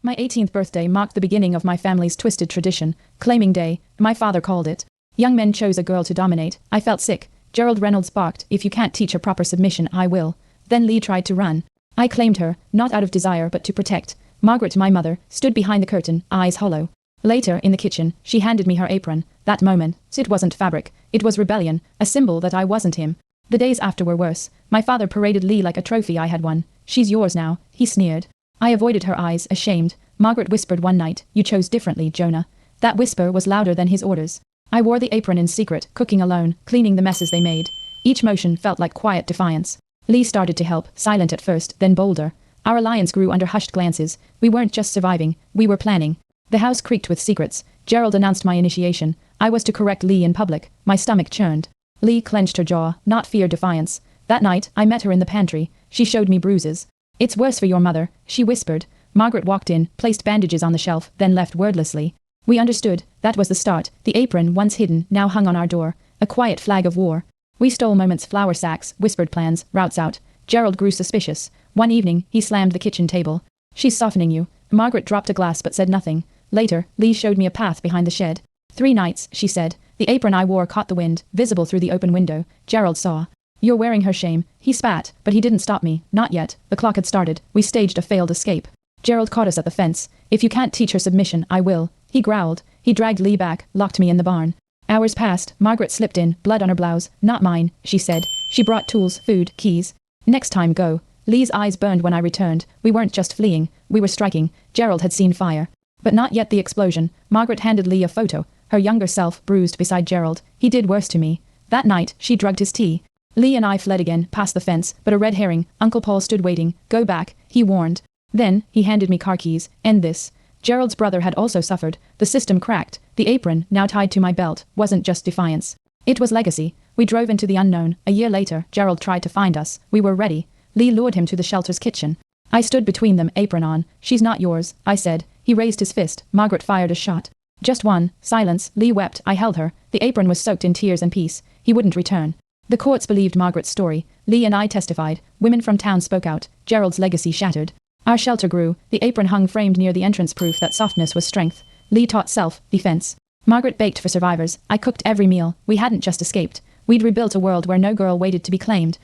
My 18th birthday marked the beginning of my family's twisted tradition, claiming day, my father called it. Young men chose a girl to dominate. I felt sick. Gerald Reynolds barked, "If you can't teach her proper submission, I will." Then Lee tried to run. I claimed her, not out of desire but to protect. Margaret, my mother, stood behind the curtain, eyes hollow. Later, in the kitchen, she handed me her apron. That moment, it wasn't fabric. It was rebellion, a symbol that I wasn't him. The days after were worse. My father paraded Lee like a trophy I had won. "She's yours now," he sneered. I avoided her eyes, ashamed. Margaret whispered one night, "You chose differently, Jonah." That whisper was louder than his orders. I wore the apron in secret, cooking alone, cleaning the messes they made. Each motion felt like quiet defiance. Lee started to help, silent at first, then bolder. Our alliance grew under hushed glances. We weren't just surviving, we were planning. The house creaked with secrets. Gerald announced my initiation. I was to correct Lee in public. My stomach churned. Lee clenched her jaw, not fear, defiance. That night, I met her in the pantry. She showed me bruises. "It's worse for your mother," she whispered. Margaret walked in, placed bandages on the shelf, then left wordlessly. We understood. That was the start. The apron, once hidden, now hung on our door. A quiet flag of war. We stole moments, flour sacks, whispered plans, routes out. Gerald grew suspicious. One evening, he slammed the kitchen table. "She's softening you." Margaret dropped a glass but said nothing. Later, Lee showed me a path behind the shed. 3 nights, she said. The apron I wore caught the wind, visible through the open window. Gerald saw. "You're wearing her shame." He spat, but he didn't stop me. Not yet. The clock had started. We staged a failed escape. Gerald caught us at the fence. "If you can't teach her submission, I will." He growled. He dragged Lee back, locked me in the barn. Hours passed. Margaret slipped in, blood on her blouse. "Not mine," she said. She brought tools, food, keys. "Next time, go." Lee's eyes burned when I returned. We weren't just fleeing. We were striking. Gerald had seen fire. But not yet the explosion. Margaret handed Lee a photo. Her younger self, bruised beside Gerald. He did worse to me. That night, she drugged his tea. Lee and I fled again, past the fence, but a red herring. Uncle Paul stood waiting. "Go back," he warned. Then, he handed me car keys. "End this." Gerald's brother had also suffered. The system cracked. The apron, now tied to my belt, wasn't just defiance. It was legacy. We drove into the unknown. A year later, Gerald tried to find us. We were ready. Lee lured him to the shelter's kitchen. I stood between them, apron on. "She's not yours," I said. He raised his fist. Margaret fired a shot. "Just one." Silence. Lee wept. I held her. The apron was soaked in tears and peace. He wouldn't return. The courts believed Margaret's story. Lee and I testified. Women from town spoke out. Gerald's legacy shattered. Our shelter grew. The apron hung framed near the entrance, proof that softness was strength. Lee taught self-defense. Margaret baked for survivors. I cooked every meal. We hadn't just escaped. We'd rebuilt a world where no girl waited to be claimed.